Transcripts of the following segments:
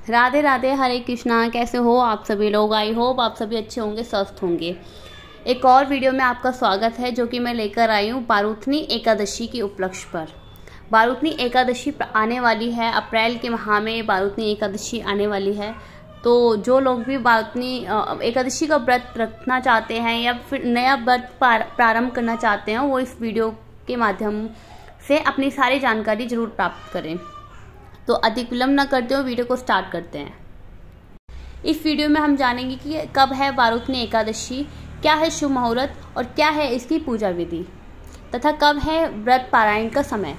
राधे राधे, हरे कृष्णा। कैसे हो आप सभी लोग? आई होप आप सभी अच्छे होंगे, स्वस्थ होंगे। एक और वीडियो में आपका स्वागत है जो कि मैं लेकर आई हूँ बारूथनी एकादशी के उपलक्ष्य पर। बारूथनी एकादशी आने वाली है, अप्रैल के माह में बारूथनी एकादशी आने वाली है। तो जो लोग भी बारूथनी एकादशी का व्रत रखना चाहते हैं या फिर नया व्रत प्रारंभ करना चाहते हैं, वो इस वीडियो के माध्यम से अपनी सारी जानकारी जरूर प्राप्त करें। तो अधिक विलंब न करते हुए वीडियो को स्टार्ट करते हैं। इस वीडियो में हम जानेंगे कि कब है बारूथनी एकादशी, क्या है शुभ मुहूर्त और क्या है इसकी पूजा विधि, तथा कब है व्रत पारायण का समय।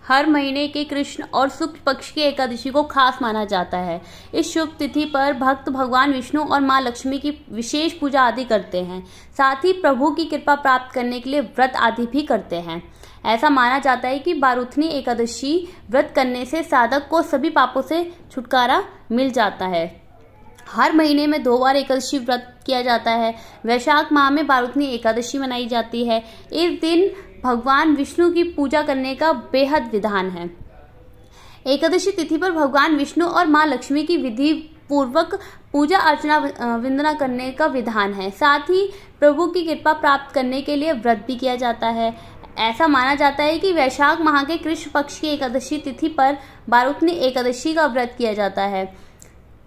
हर महीने के कृष्ण और शुक्ल पक्ष की एकादशी को खास माना जाता है। इस शुभ तिथि पर भक्त भगवान विष्णु और मां लक्ष्मी की विशेष पूजा आदि करते हैं। साथ ही प्रभु की कृपा प्राप्त करने के लिए व्रत आदि भी करते हैं। ऐसा माना जाता है कि बारूथनी एकादशी व्रत करने से साधक को सभी पापों से छुटकारा मिल जाता है। हर महीने में 2 बार एकादशी व्रत किया जाता है। वैशाख माह में बारूथनी एकादशी मनाई जाती है। इस दिन भगवान विष्णु की पूजा करने का बेहद विधान है। एकादशी तिथि पर भगवान विष्णु और मां लक्ष्मी की विधि पूर्वक पूजा अर्चना वंदना करने का विधान है। साथ ही प्रभु की कृपा प्राप्त करने के लिए व्रत भी किया जाता है। ऐसा माना जाता है कि वैशाख माह के कृष्ण पक्ष की एकादशी तिथि पर बारूथनी एकादशी का व्रत किया जाता है।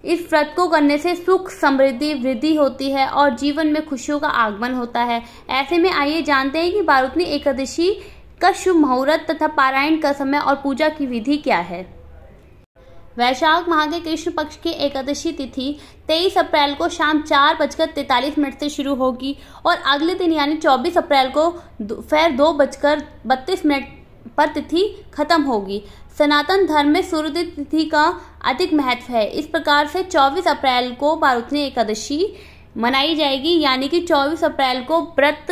इस व्रत को करने से सुख समृद्धि वृद्धि होती है और जीवन में खुशियों का आगमन होता है। ऐसे में आइए जानते हैं कि बारूथनी एकादशी का शुभ मुहूर्त तथा पारायण का समय और पूजा की विधि क्या है। वैशाख माह के कृष्ण पक्ष की एकादशी तिथि 23 अप्रैल को शाम 4:43 से शुरू होगी और अगले दिन यानी 24 अप्रैल को दोपहर 2:32 पर तिथि खत्म होगी। सनातन धर्म में सूर्योदय तिथि का अधिक महत्व है। इस प्रकार से 24 अप्रैल को बारूथनी एकादशी मनाई जाएगी, यानी कि 24 अप्रैल को व्रत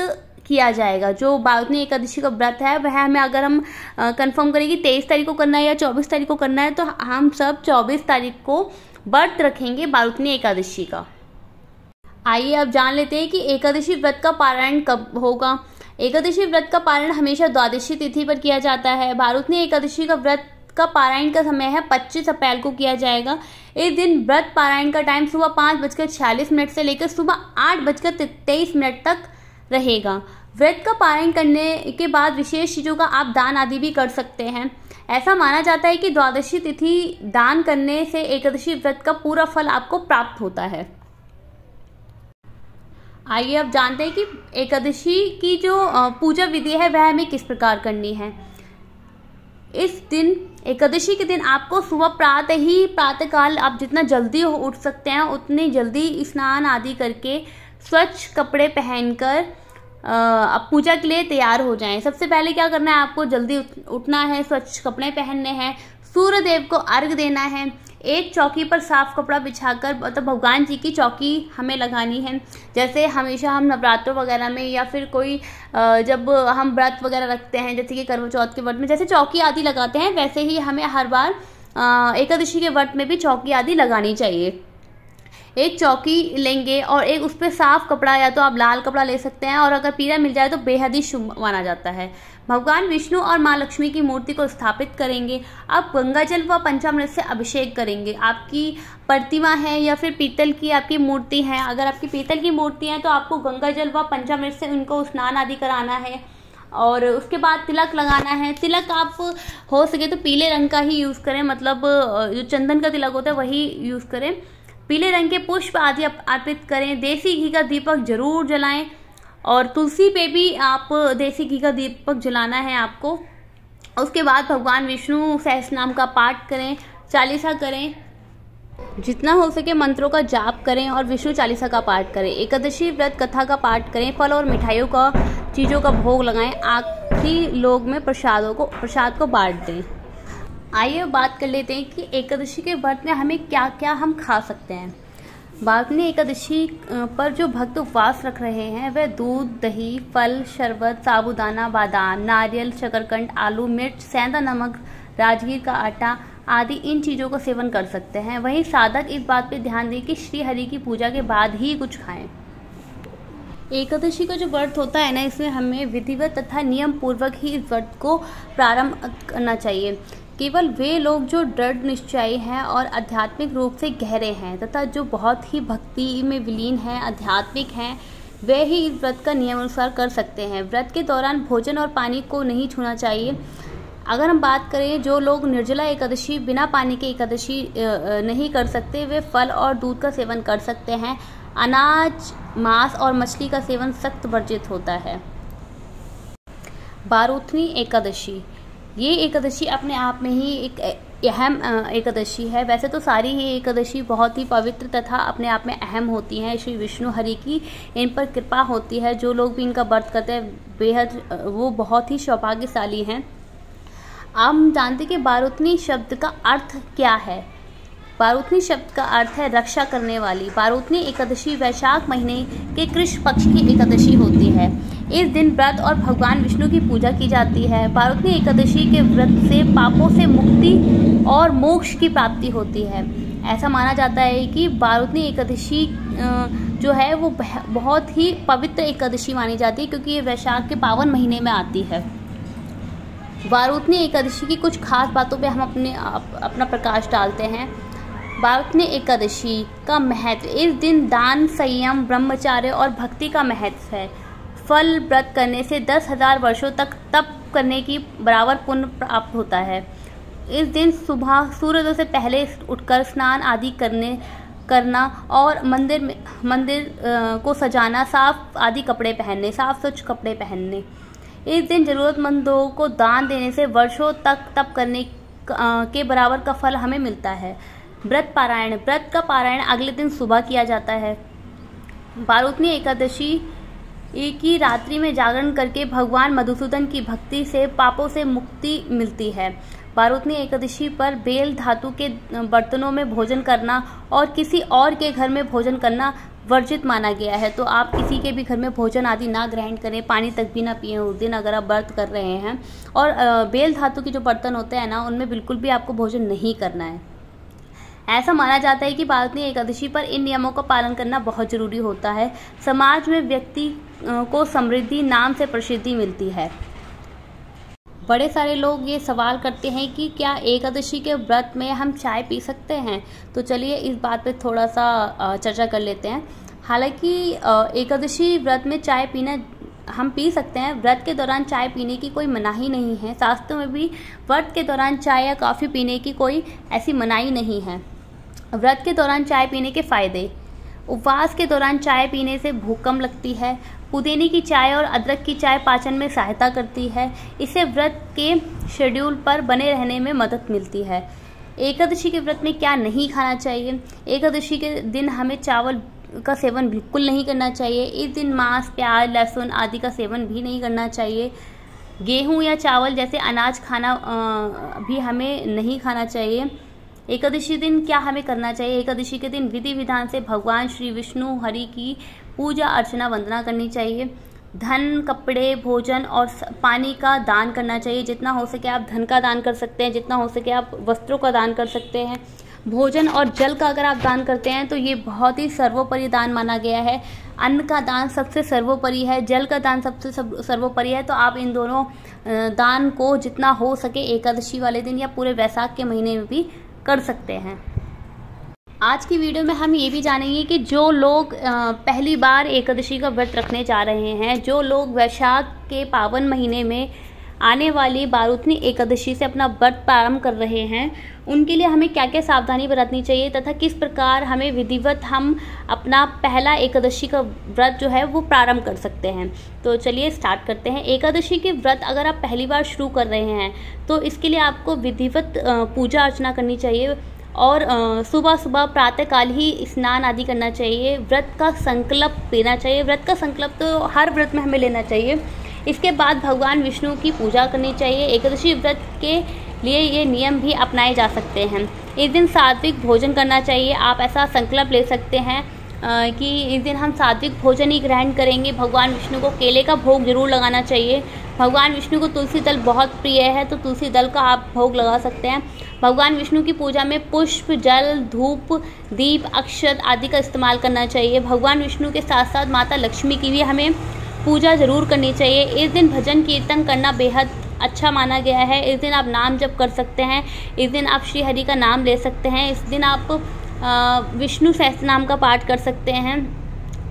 किया जाएगा। जो बारूथनी एकादशी का व्रत है वह हमें अगर हम कंफर्म करें कि 23 तारीख को करना है या 24 तारीख को करना है, तो हम सब 24 तारीख को व्रत रखेंगे बारूथनी एकादशी का। आइए अब जान लेते हैं कि एकादशी व्रत का पारायण कब होगा। एकादशी व्रत का पारायण हमेशा द्वादशी तिथि पर किया जाता है। बारूथनी एकादशी का व्रत का पारायण का समय है 25 अप्रैल को किया जाएगा। इस दिन व्रत पारायण का टाइम सुबह 5:46 से लेकर सुबह 8:23 तक रहेगा। व्रत का पारायण करने के बाद विशेष चीजों का आप दान आदि भी कर सकते हैं। ऐसा माना जाता है कि द्वादशी तिथि दान करने से एकादशी व्रत का पूरा फल आपको प्राप्त होता है। आइए अब जानते हैं कि एकादशी की जो पूजा विधि है वह हमें किस प्रकार करनी है। इस दिन एकादशी के दिन आपको सुबह प्रातःकाल आप जितना जल्दी उठ सकते हैं उतनी जल्दी स्नान आदि करके स्वच्छ कपड़े पहनकर अब पूजा के लिए तैयार हो जाएं। सबसे पहले क्या करना है, आपको जल्दी उठना है, स्वच्छ कपड़े पहनने हैं, सूर्य देव को अर्घ देना है। एक चौकी पर साफ कपड़ा बिछाकर, मतलब भगवान जी की चौकी हमें लगानी है। जैसे हमेशा हम नवरात्रों वगैरह में या फिर कोई जब हम व्रत वगैरह रखते हैं, जैसे कि करवा चौथ के व्रत में जैसे चौकी आदि लगाते हैं, वैसे ही हमें हर बार एकादशी के व्रत में भी चौकी आदि लगानी चाहिए। एक चौकी लेंगे और एक उस पर साफ कपड़ा, या तो आप लाल कपड़ा ले सकते हैं, और अगर पीला मिल जाए तो बेहद ही शुभ माना जाता है। भगवान विष्णु और मां लक्ष्मी की मूर्ति को स्थापित करेंगे। आप गंगा जल व पंचामृत से अभिषेक करेंगे। आपकी प्रतिमा है या फिर पीतल की आपकी मूर्ति है, अगर आपकी पीतल की मूर्ति है तो आपको गंगा जल व पंचामृत से उनको स्नान आदि कराना है। और उसके बाद तिलक लगाना है। तिलक आप हो सके तो पीले रंग का ही यूज करें, मतलब जो चंदन का तिलक होता है वही यूज करें। पीले रंग के पुष्प आदि अर्पित करें। देसी घी का दीपक जरूर जलाएं और तुलसी पे भी आप देसी घी का दीपक जलाना है आपको। उसके बाद भगवान विष्णु सहस्रनाम का पाठ करें, चालीसा करें, जितना हो सके मंत्रों का जाप करें और विष्णु चालीसा का पाठ करें। एकादशी व्रत कथा का पाठ करें। फल और मिठाइयों का चीज़ों का भोग लगाएं। आखिरी लोग में प्रसाद को बांट दें। आइए बात कर लेते हैं कि एकादशी के व्रत में हमें क्या क्या हम खा सकते हैं। बारूथनी एकादशी पर जो भक्त उपवास रख रहे हैं वह दूध, दही, फल, शरबत, साबूदाना, बादाम, नारियल, शकरकंद, आलू, मिर्च, सेंधा नमक, राजगीर का आटा आदि इन चीज़ों का सेवन कर सकते हैं। वहीं साधक इस बात पर ध्यान दें कि श्री हरि की पूजा के बाद ही कुछ खाएं। एकादशी का जो व्रत होता है ना, इसमें हमें विधिवत तथा नियम पूर्वक ही इस व्रत को प्रारंभ करना चाहिए। केवल वे लोग जो दृढ़ निश्चयी हैं और आध्यात्मिक रूप से गहरे हैं तथा जो बहुत ही भक्ति में विलीन हैं, आध्यात्मिक हैं, वे ही इस व्रत का नियमानुसार कर सकते हैं। व्रत के दौरान भोजन और पानी को नहीं छूना चाहिए। अगर हम बात करें, जो लोग निर्जला एकादशी बिना पानी के एकादशी नहीं कर सकते, वे फल और दूध का सेवन कर सकते हैं। अनाज, मांस और मछली का सेवन सख्त वर्जित होता है। बारूथनी एकादशी, ये एकादशी अपने आप में ही एक अहम एकादशी है। वैसे तो सारी ही एकादशी बहुत ही पवित्र तथा अपने आप में अहम होती हैं। श्री विष्णु हरि की इन पर कृपा होती है। जो लोग भी इनका व्रत करते हैं बेहद वो बहुत ही सौभाग्यशाली हैं। हम जानते कि बारूथनी शब्द का अर्थ क्या है। बारूथनी शब्द का अर्थ है रक्षा करने वाली। बारूथनी एकादशी वैशाख महीने के कृष्ण पक्ष की एकादशी होती है। इस दिन व्रत और भगवान विष्णु की पूजा की जाती है। बारूथनी एकादशी के व्रत से पापों से मुक्ति और मोक्ष की प्राप्ति होती है। ऐसा माना जाता है कि बारूथनी एकादशी जो है वो बहुत ही पवित्र एकादशी मानी जाती है, क्योंकि ये वैशाख के पावन महीने में आती है। बारूथनी एकादशी की कुछ खास बातों पे हम अपना प्रकाश डालते हैं। बारूथनी एकादशी का महत्व, इस दिन दान, संयम, ब्रह्मचर्य और भक्ति का महत्व है। फल व्रत करने से 10,000 वर्षों तक तप करने की बराबर पुण्य प्राप्त होता है। इस दिन सुबह सूर्योदय से पहले उठकर स्नान आदि करना और मंदिर को सजाना, साफ स्वच्छ कपड़े पहनने। इस दिन जरूरतमंदों को दान देने से वर्षों तक तप करने के बराबर का फल हमें मिलता है। व्रत का पारायण अगले दिन सुबह किया जाता है। बारूथनी एकादशी की रात्रि में जागरण करके भगवान मधुसूदन की भक्ति से पापों से मुक्ति मिलती है। बारूथनी एकादशी पर बेल धातु के बर्तनों में भोजन करना और किसी और के घर में भोजन करना वर्जित माना गया है। तो आप किसी के भी घर में भोजन आदि ना ग्रहण करें, पानी तक भी ना पिए उस दिन अगर आप व्रत कर रहे हैं। और बेल धातु के जो बर्तन होते हैं ना, उनमें बिल्कुल भी आपको भोजन नहीं करना है। ऐसा माना जाता है कि बारूथनी एकादशी पर इन नियमों का पालन करना बहुत जरूरी होता है। समाज में व्यक्ति को समृद्धि, नाम से प्रसिद्धि मिलती है। बड़े सारे लोग ये सवाल करते हैं कि क्या एकादशी के व्रत में हम चाय पी सकते हैं? तो चलिए इस बात पे थोड़ा सा चर्चा कर लेते हैं। हालांकि एकादशी व्रत में चाय पीना हम पी सकते हैं। व्रत के दौरान चाय पीने की कोई मनाही नहीं है। शास्त्रों में भी व्रत के दौरान चाय या कॉफ़ी पीने की कोई ऐसी मनाही नहीं है। व्रत के दौरान चाय पीने के फायदे, उपवास के दौरान चाय पीने से भूख कम लगती है। पुदीने की चाय और अदरक की चाय पाचन में सहायता करती है। इससे व्रत के शेड्यूल पर बने रहने में मदद मिलती है। एकादशी के व्रत में क्या नहीं खाना चाहिए? एकादशी के दिन हमें चावल का सेवन बिल्कुल नहीं करना चाहिए। इस दिन मांस, प्याज, लहसुन आदि का सेवन भी नहीं करना चाहिए। गेहूं या चावल जैसे अनाज खाना भी हमें नहीं खाना चाहिए। एकादशी दिन क्या हमें करना चाहिए? एकादशी के दिन विधि विधान से भगवान श्री विष्णु हरि की पूजा अर्चना वंदना करनी चाहिए। धन, कपड़े, भोजन और पानी का दान करना चाहिए। जितना हो सके आप धन का दान कर सकते हैं, जितना हो सके आप वस्त्रों का दान कर सकते हैं। भोजन और जल का अगर आप दान करते हैं तो ये बहुत ही सर्वोपरि दान माना गया है। अन्न का दान सबसे सर्वोपरि है, जल का दान सबसे सर्वोपरि है। तो आप इन दोनों दान को जितना हो सके एकादशी वाले दिन या पूरे वैशाख के महीने में भी कर सकते हैं। आज की वीडियो में हम ये भी जानेंगे कि जो लोग पहली बार एकादशी का व्रत रखने जा रहे हैं, जो लोग वैशाख के पावन महीने में आने वाली बारूथनी एकादशी से अपना व्रत प्रारंभ कर रहे हैं, उनके लिए हमें क्या क्या सावधानी बरतनी चाहिए तथा किस प्रकार हमें विधिवत हम अपना पहला एकादशी का व्रत जो है वो प्रारंभ कर सकते हैं। तो चलिए स्टार्ट करते हैं। एकादशी के व्रत अगर आप पहली बार शुरू कर रहे हैं तो इसके लिए आपको विधिवत पूजा अर्चना करनी चाहिए और सुबह सुबह प्रातःकाल ही स्नान आदि करना चाहिए। व्रत का संकल्प लेना चाहिए। व्रत का संकल्प तो हर व्रत में हमें लेना चाहिए। इसके बाद भगवान विष्णु की पूजा करनी चाहिए। एकादशी व्रत के लिए ये नियम भी अपनाए जा सकते हैं। इस दिन सात्विक भोजन करना चाहिए। आप ऐसा संकल्प ले सकते हैं कि इस दिन हम सात्विक भोजन ही ग्रहण करेंगे। भगवान विष्णु को केले का भोग जरूर लगाना चाहिए। भगवान विष्णु को तुलसी दल बहुत प्रिय है, तो तुलसी दल का आप भोग लगा सकते हैं। भगवान विष्णु की पूजा में पुष्प, जल, धूप, दीप, अक्षत आदि का इस्तेमाल करना चाहिए। भगवान विष्णु के साथ साथ माता लक्ष्मी की भी हमें पूजा जरूर करनी चाहिए। इस दिन भजन कीर्तन करना बेहद अच्छा माना गया है। इस दिन आप नाम जप कर सकते हैं, इस दिन आप श्री हरि का नाम ले सकते हैं, इस दिन आप विष्णु सहस्त्र नाम का पाठ कर सकते हैं,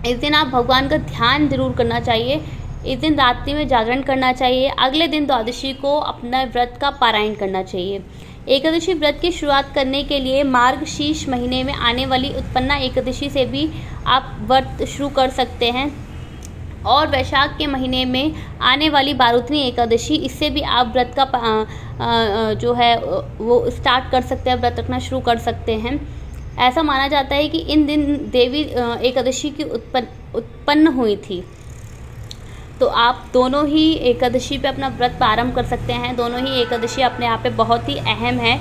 इस दिन आप भगवान का ध्यान जरूर करना चाहिए, इस दिन रात्रि में जागरण करना चाहिए। अगले दिन द्वादशी को अपना व्रत का पारायण करना चाहिए। एकादशी व्रत की शुरुआत करने के लिए मार्गशीर्ष महीने में आने वाली उत्पन्ना एकादशी से भी आप व्रत शुरू कर सकते हैं, और वैशाख के महीने में आने वाली बारूथनी एकादशी, इससे भी आप व्रत का जो है वो स्टार्ट कर सकते हैं, व्रत रखना शुरू कर सकते हैं। ऐसा माना जाता है कि इन दिन देवी एकादशी की उत्पन्न हुई थी। तो आप दोनों ही एकादशी पे अपना व्रत प्रारंभ कर सकते हैं। दोनों ही एकादशी अपने आप पे बहुत ही अहम है।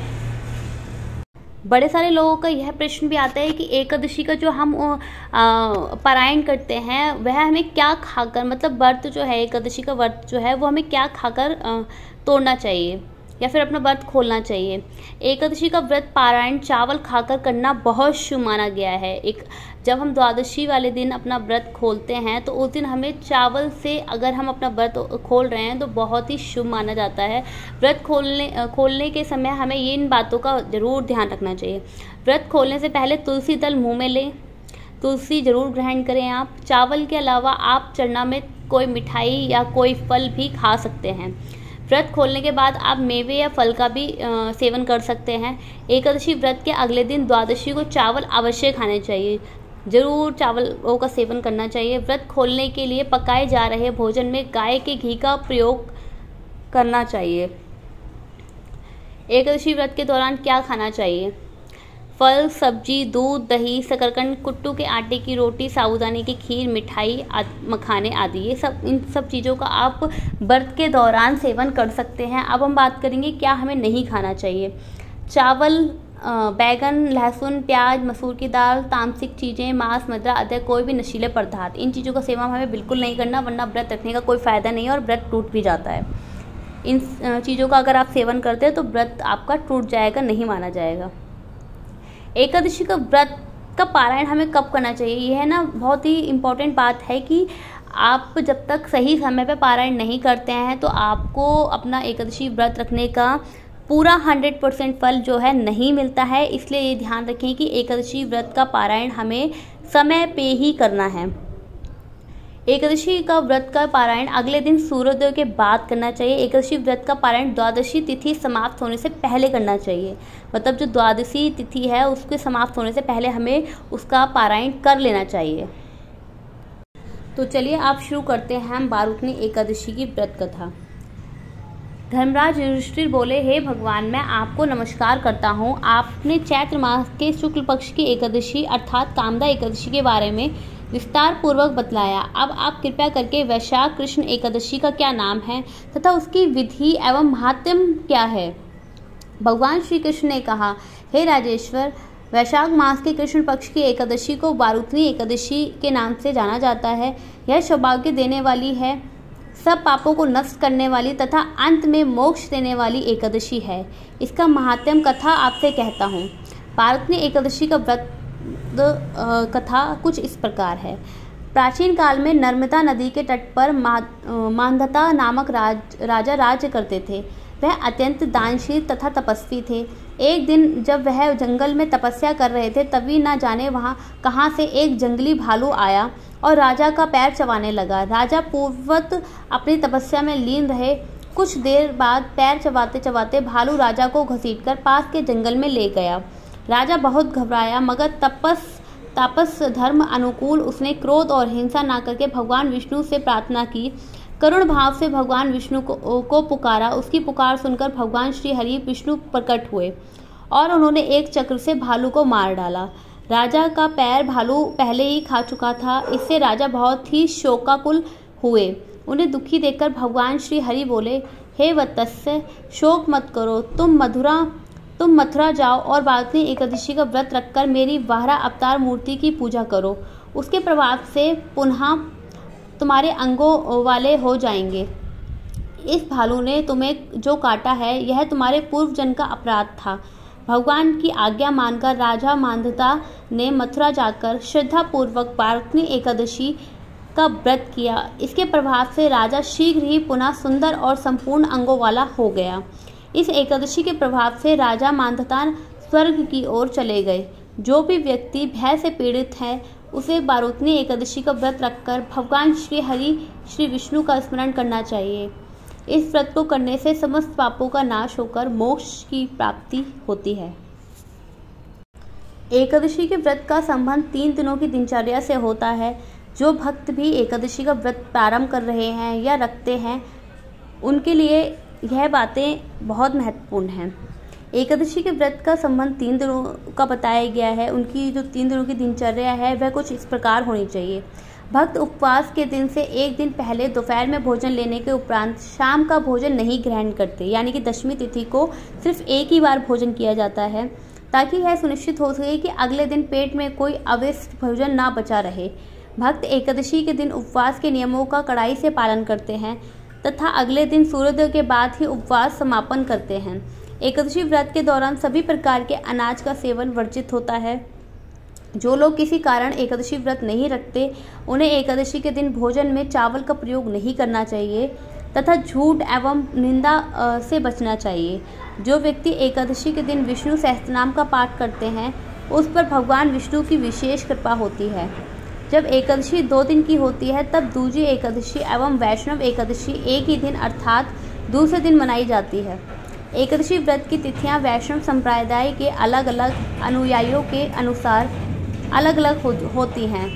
बड़े सारे लोगों का यह प्रश्न भी आता है कि एकादशी का जो हम पारायण करते हैं वह हमें क्या खाकर, मतलब व्रत जो है, एकादशी का व्रत जो है वो हमें क्या खाकर तोड़ना चाहिए या फिर अपना व्रत खोलना चाहिए। एकादशी का व्रत पारायण चावल खाकर करना बहुत शुभ माना गया है। जब हम द्वादशी वाले दिन अपना व्रत खोलते हैं तो उस दिन हमें चावल से अगर हम अपना व्रत खोल रहे हैं तो बहुत ही शुभ माना जाता है। व्रत खोलने के समय हमें इन बातों का ज़रूर ध्यान रखना चाहिए। व्रत खोलने से पहले तुलसी दल मुँह में लें, तुलसी ज़रूर ग्रहण करें आप। चावल के अलावा आप चरना में कोई मिठाई या कोई फल भी खा सकते हैं। व्रत खोलने के बाद आप मेवे या फल का भी सेवन कर सकते हैं। एकादशी व्रत के अगले दिन द्वादशी को चावल अवश्य खाने चाहिए, ज़रूर चावलों का सेवन करना चाहिए। व्रत खोलने के लिए पकाए जा रहे भोजन में गाय के घी का प्रयोग करना चाहिए। एकादशी व्रत के दौरान क्या खाना चाहिए? फल, सब्जी, दूध, दही, शकरकंद, कुट्टू के आटे की रोटी, साबूदाने की खीर, मिठाई, मखाने आदि, इन सब चीज़ों का आप व्रत के दौरान सेवन कर सकते हैं। अब हम बात करेंगे क्या हमें नहीं खाना चाहिए। चावल, बैगन, लहसुन, प्याज, मसूर की दाल, तामसिक चीज़ें, मांस, मदिरा, अदरक, कोई भी नशीले पदार्थ, इन चीज़ों का सेवन हमें बिल्कुल नहीं करना, वरना व्रत रखने का कोई फ़ायदा नहीं है और व्रत टूट भी जाता है। इन चीज़ों का अगर आप सेवन करते हैं तो व्रत आपका टूट जाएगा, नहीं माना जाएगा। एकादशी का व्रत का पारायण हमें कब करना चाहिए? यह है ना बहुत ही इम्पोर्टेंट बात है कि आप जब तक सही समय पे पारायण नहीं करते हैं तो आपको अपना एकादशी व्रत रखने का पूरा 100% फल जो है नहीं मिलता है। इसलिए ये ध्यान रखें कि एकादशी व्रत का पारायण हमें समय पे ही करना है। एकादशी का व्रत का पारायण अगले दिन सूर्योदय के बाद करना चाहिए। एकादशी व्रत का पारायण द्वादशी तिथि समाप्त होने से पहले करना चाहिए, मतलब जो द्वादशी तिथि है उसके समाप्त होने से पहले हमें उसका पारायण कर लेना चाहिए। तो चलिए आप शुरू करते हैं हम बारूथनी एकादशी की व्रत कथा। धर्मराज युधिष्ठिर बोले, हे भगवान, मैं आपको नमस्कार करता हूँ। आपने चैत्र मास के शुक्ल पक्ष की एकादशी अर्थात कामदा एकादशी के बारे में विस्तार पूर्वक बतलाया। अब आप कृपया करके वैशाख कृष्ण एकादशी का क्या नाम है तथा उसकी विधि एवं महात्म्य क्या है। भगवान श्री कृष्ण ने कहा, हे राजेश्वर, वैशाख मास के कृष्ण पक्ष की एकादशी को बारूथनी एकादशी के नाम से जाना जाता है। यह सौभाग्य देने वाली है, सब पापों को नष्ट करने वाली तथा अंत में मोक्ष देने वाली एकादशी है। इसका महात्म्य कथा आपसे कहता हूँ। बारूथनी एकादशी का व्रत कथा कुछ इस प्रकार है। प्राचीन काल में नर्मदा नदी के तट पर मांधाता नामक राजा राज्य करते थे। वह अत्यंत दानशील तथा तपस्वी थे। एक दिन जब वह जंगल में तपस्या कर रहे थे तभी न जाने वहाँ कहाँ से एक जंगली भालू आया और राजा का पैर चबाने लगा। राजा पूर्ववत अपनी तपस्या में लीन रहे। कुछ देर बाद पैर चबाते चबाते भालू राजा को घसीटकर पास के जंगल में ले गया। राजा बहुत घबराया, मगर तापस धर्म अनुकूल उसने क्रोध और हिंसा न करके भगवान विष्णु से प्रार्थना की। करुण भाव से भगवान विष्णु को पुकारा। उसकी पुकार सुनकर भगवान श्री हरि विष्णु प्रकट हुए और उन्होंने एक चक्र से भालू को मार डाला। राजा का पैर भालू पहले ही खा चुका था। इससे राजा बहुत ही शोकाकुल हुए। उन्हें दुखी देखकर भगवान श्री हरि बोले, हे वत्स्य, शोक मत करो, तुम मथुरा जाओ और बारूथनी एकादशी का व्रत रखकर मेरी वाहरा अवतार मूर्ति की पूजा करो। उसके प्रभाव से पुनः तुम्हारे अंगों वाले हो जाएंगे। इस भालू ने तुम्हें जो काटा है यह तुम्हारे पूर्व जन्म का अपराध था। भगवान की आज्ञा मानकर राजा मांधाता ने मथुरा जाकर श्रद्धापूर्वक बारूथनी एकादशी का व्रत किया। इसके प्रभाव से राजा शीघ्र ही पुनः सुंदर और संपूर्ण अंगों वाला हो गया। इस एकादशी के प्रभाव से राजा मांधाता स्वर्ग की ओर चले गए। जो भी व्यक्ति भय से पीड़ित है उसे बारूदनी एकादशी का व्रत रखकर भगवान श्री हरि श्री विष्णु का स्मरण करना चाहिए। इस व्रत को करने से समस्त पापों का नाश होकर मोक्ष की प्राप्ति होती है। एकादशी के व्रत का संबंध 3 दिनों की दिनचर्या से होता है। जो भक्त भी एकादशी का व्रत प्रारंभ कर रहे हैं या रखते हैं उनके लिए यह बातें बहुत महत्वपूर्ण हैं। एकादशी के व्रत का संबंध 3 दिनों का बताया गया है। उनकी जो 3 दिनों की दिनचर्या है वह कुछ इस प्रकार होनी चाहिए। भक्त उपवास के दिन से एक दिन पहले दोपहर में भोजन लेने के उपरांत शाम का भोजन नहीं ग्रहण करते, यानी कि दशमी तिथि को सिर्फ एक ही बार भोजन किया जाता है ताकि यह सुनिश्चित हो सके कि अगले दिन पेट में कोई अवशिष्ट भोजन ना बचा रहे। भक्त एकादशी के दिन उपवास के नियमों का कड़ाई से पालन करते हैं तथा अगले दिन सूर्योदय के बाद ही उपवास समापन करते हैं। एकादशी व्रत के दौरान सभी प्रकार के अनाज का सेवन वर्जित होता है। जो लोग किसी कारण एकादशी व्रत नहीं रखते उन्हें एकादशी के दिन भोजन में चावल का प्रयोग नहीं करना चाहिए तथा झूठ एवं निंदा से बचना चाहिए। जो व्यक्ति एकादशी के दिन विष्णु सहस्त्रनाम का पाठ करते हैं उस पर भगवान विष्णु की विशेष कृपा होती है। जब एकादशी 2 दिन की होती है तब दूजी एकादशी एवं वैष्णव एकादशी एक ही दिन अर्थात दूसरे दिन मनाई जाती है। एकादशी व्रत की तिथियां वैष्णव संप्रदाय के अलग अलग अनुयायियों के अनुसार अलग अलग होती हैं।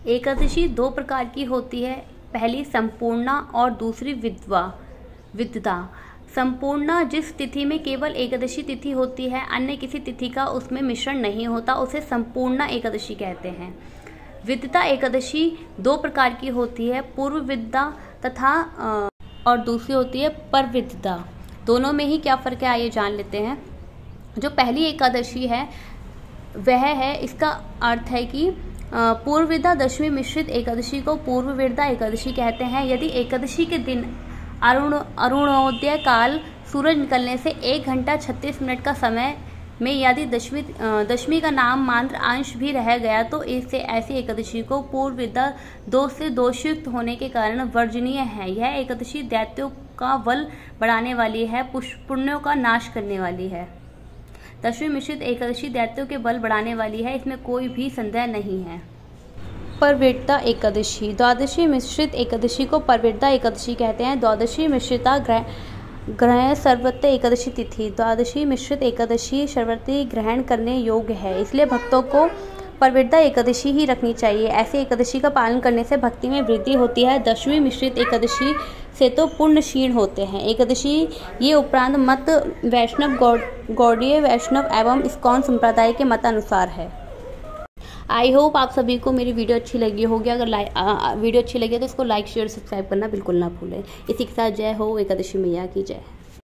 एकादशी 2 प्रकार की होती है। पहली संपूर्णा और दूसरी विद्वता। संपूर्णा जिस तिथि में केवल एकादशी तिथि होती है, अन्य किसी तिथि का उसमें मिश्रण नहीं होता, उसे संपूर्णा एकादशी कहते हैं। विद्वता एकादशी 2 प्रकार की होती है, पूर्व विद्या तथा और दूसरी होती है परविद्या। दोनों में ही क्या फ़र्क है आइए जान लेते हैं। जो पहली एकादशी है वह है, इसका अर्थ है कि पूर्वविद्या दशमी मिश्रित एकादशी को पूर्वविद्या एकादशी कहते हैं। यदि एकादशी के दिन अरुणोदय काल सूरज निकलने से 1 घंटा 36 मिनट का समय में यदि दशमी का नाम मात्र अंश भी रह गया तो इससे ऐसी एकादशी को पूर्वविद्या दोष से दोषयुक्त होने के कारण वर्जनीय है। यह एकादशी दैत्यों का बल बढ़ाने वाली है, पुण्यों का नाश करने वाली है। दशमी मिश्रित एकादशी दैत्यों के बल बढ़ाने वाली है, इसमें कोई भी संदेह नहीं है। परविद्या एकादशी। द्वादशी मिश्रित एकादशी को परविद्या एकादशी कहते हैं। द्वादशी मिश्रिता ग्रहण सर्वत्र एकादशी तिथि। द्वादशी मिश्रित एकादशी सर्वत्र ग्रहण करने योग्य है, इसलिए भक्तों को परविद्या एकादशी ही रखनी चाहिए। ऐसी एकादशी का पालन करने से भक्ति में वृद्धि होती है। दशमी मिश्रित एकादशी से तो पुण्य क्षीण होते हैं। एकादशी ये उपरांत मत वैष्णव गौड़ीय वैष्णव एवं इस्कॉन संप्रदाय के मत अनुसार है। आई होप आप सभी को मेरी वीडियो अच्छी लगी होगी। अगर वीडियो अच्छी लगी तो इसको लाइक शेयर सब्सक्राइब करना बिल्कुल ना भूलें। इसी के साथ जय हो एकादशी मैया की जय।